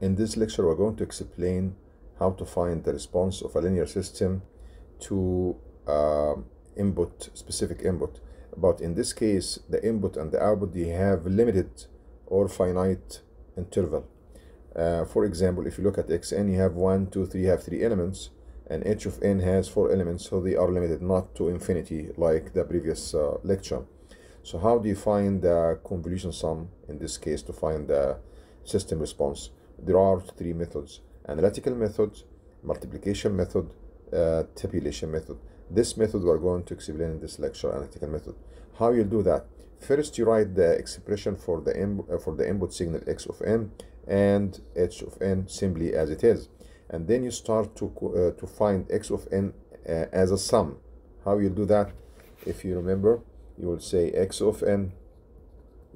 In this lecture, we're going to explain how to find the response of a linear system to specific input. But in this case, the input and the output, they have limited or finite interval. For example, if you look at xn, you have 1, 2, 3, you have 3 elements, and h of n has 4 elements, so they are limited, not to infinity like the previous lecture. So how do you find the convolution sum in this case to find the system response? There are 3 methods: analytical method, multiplication method, tabulation method. This method we're going to explain in this lecture, analytical method. How you do that? First, you write the expression for the input signal x of n and h of n simply as it is, and then you start to find x of n as a sum. How you do that? If you remember, you will say x of n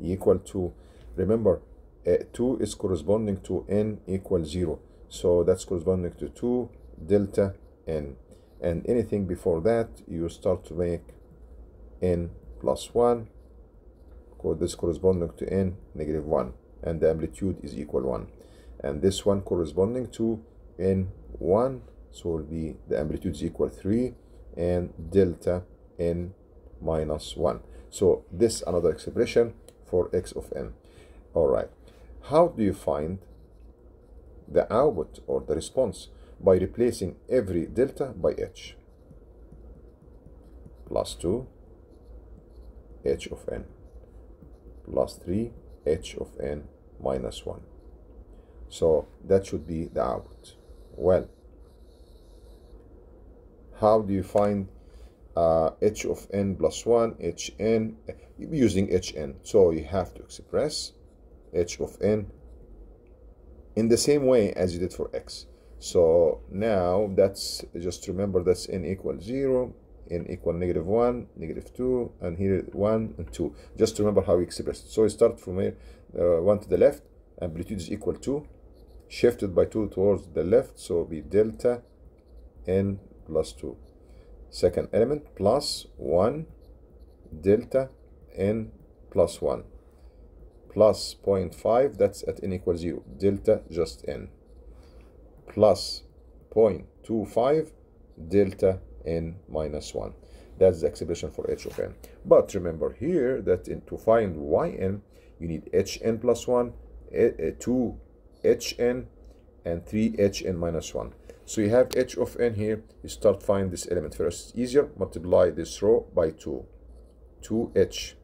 equal to, remember, 2 is corresponding to n equals 0, so that's corresponding to 2 delta n, and anything before that you start to make n plus 1, this corresponding to n negative 1, and the amplitude is equal 1, and this one corresponding to n1, so will be the amplitude is equal 3, and delta n minus 1. So this another expression for x of n. All right, how do you find the output or the response? By replacing every delta by h. Plus 2 h of n plus 3 h of n minus 1. So that should be the output. Well, how do you find h of n plus 1, hn, using hn? So you have to express h of n in the same way as you did for x. So now that's, just remember, that's n equals 0, n equal negative 1, negative 2, and here 1 and 2. Just remember how we express it. So we start from here, 1 to the left, amplitude is equal to, shifted by 2 towards the left, so it'll be delta n plus 2. Second element plus 1 delta n plus 1 plus 0.5, that's at n equals 0, delta just n, plus 0.25 delta n minus 1. That's the expression for h of n. But remember here that to find yn, you need hn plus 1, 2 hn, and 3 hn minus 1. So you have h of n here. You start find this element first. It's easier, multiply this row by 2. 2h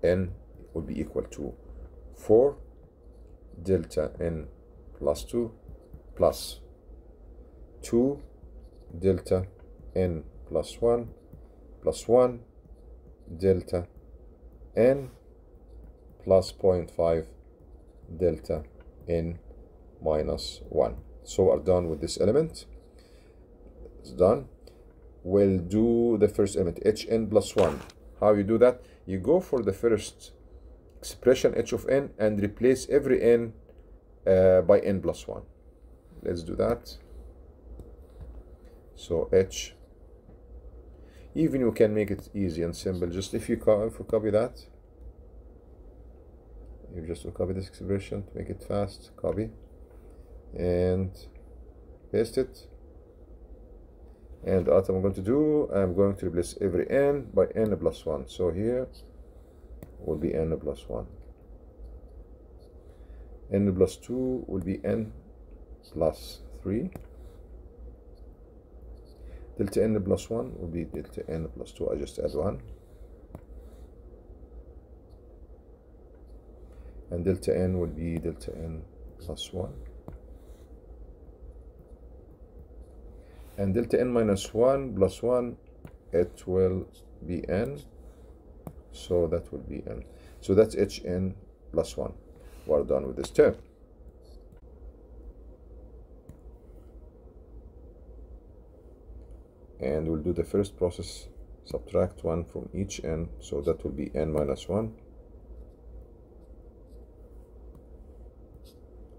n will be equal to 4 delta n plus 2 plus 2 delta n plus 1 plus 1 delta n plus 0.5 delta n minus 1. So we're done with this element. It's done. We'll do the first element, hn plus 1. How you do that? You go for the first expression, h of n, and replace every n by n plus 1. Let's do that. So h, even you can make it easy and simple. Just if you copy that, you just copy this expression to make it fast. Copy and paste it. And what I'm going to do, I'm going to replace every n by n plus 1. So here will be n plus 1. N plus 2 will be n plus 3. Delta n plus 1 will be delta n plus 2. I just add 1. And delta n will be delta n plus 1. And delta n minus 1 plus 1, it will be n. So that will be n. So that's hn plus 1. We're done with this term. And we'll do the first process, subtract 1 from each n, so that will be n minus 1.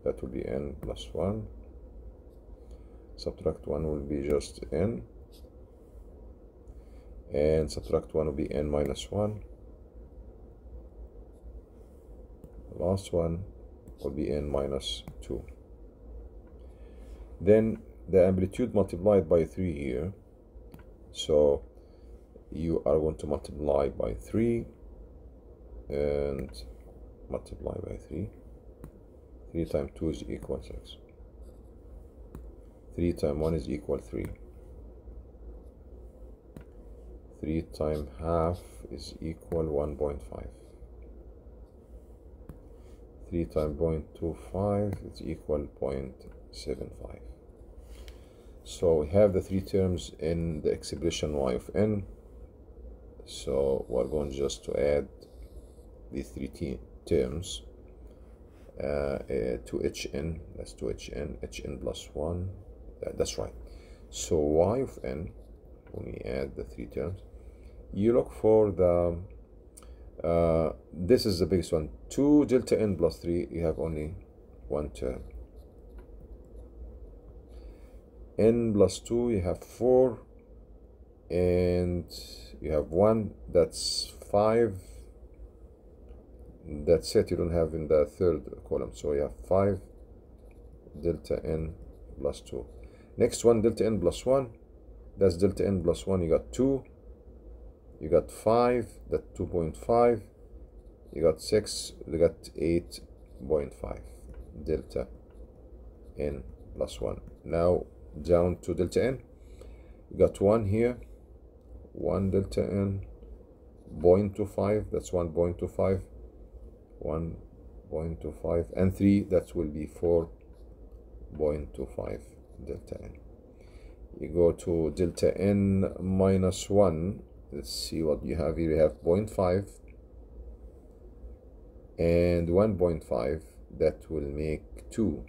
That will be n plus 1. Subtract 1 will be just n, and subtract 1 will be n minus 1. The last one will be n minus 2. Then the amplitude multiplied by 3 here. So you are going to multiply by 3 and multiply by 3. 3 times 2 is equal 6. 3 times 1 is equal 3. 3 times half is equal 1.5. 3 times 0.25 is equal 0.75. So we have the three terms in the expression y of n. So we're going just to add these three terms to hn. That's to hn plus 1. That's right. So y of n, when we add the three terms, you look for the this is the biggest one. 2 delta n plus 3, you have only one term. N plus 2, you have 4, and you have 1, that's 5. That's it, you don't have in the third column. So you have 5 delta n plus 2. Next one, delta n plus 1, that's delta n plus 1, you got 2. You got 5, that's 2.5. You got 6, you got 8.5 delta n plus 1. Now down to delta n, you got 1 here, 1 delta n, 0.25, that's 1.25, 1.25, and 3, that will be 4.25 delta n. You go to delta n minus 1, let's see what you have here. You have 0.5 and 1.5, that will make 2.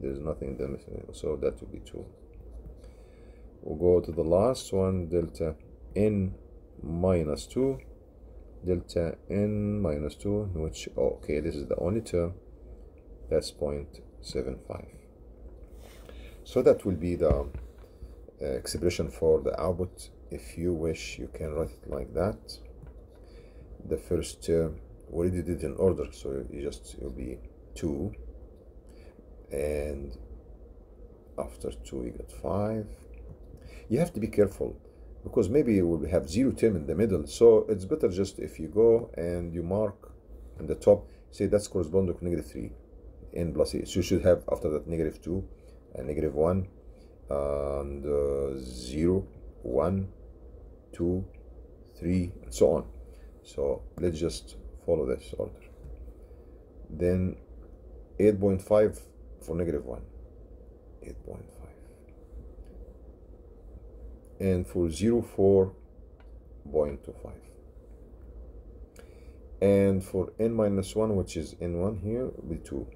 There's nothing in the middle, so that will be 2. We'll go to the last one, delta n minus 2, delta n minus 2, which, okay, this is the only term, that's 0.75. So that will be the expression for the output. If you wish, you can write it like that. The first term, we already did in order, so you'll be 2, and after 2 you get 5. You have to be careful because maybe you will have 0 term in the middle, so it's better just if you go and you mark in the top, say that's corresponding to -3, n plus 8. So you should have after that -2 and -1 and 0, 1, 2, 3, and so on. So let's just follow this order. Then 8.5 for -1, 8.5, and for 0, 4.25, and for n minus 1, which is n1 here, will be 2,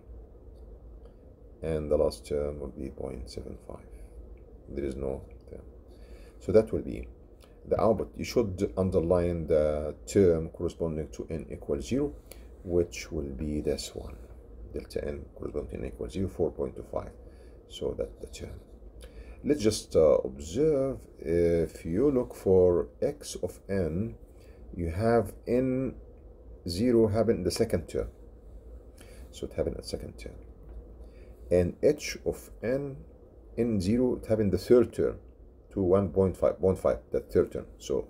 and the last term will be 0.75. There is no term, so that will be the output. You should underline the term corresponding to n equals 0, which will be this one, delta n corresponding to n equals 0, 4.25. So that's the term. Let's just observe. If you look for x of n, you have n0 happen in the second term, so it happened in the second term, and h of n0, it happened in the third term, to 1.5, that third term. So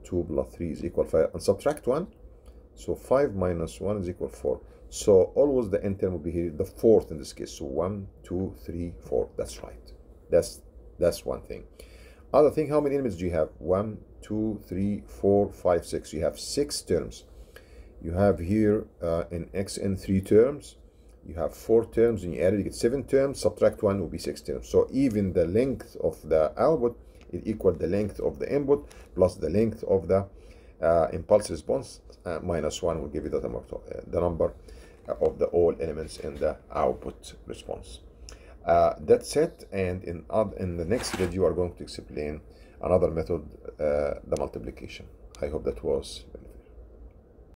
2 plus 3 is equal 5, and subtract 1, so 5 minus 1 is equal 4. So always the n term will be here, the fourth in this case. So 1, 2, 3, 4. That's right. That's one thing. Other thing, how many elements do you have? 1, 2, 3, 4, 5, 6. You have 6 terms. You have here in xn 3 terms. You have 4 terms, and you add it, you get 7 terms. Subtract 1 will be 6 terms. So even the length of the output is equal to the length of the input plus the length of the impulse response. Minus 1 will give you the number of the all elements in the output response. That's it, and in the next video we are going to explain another method, the multiplication. I hope that was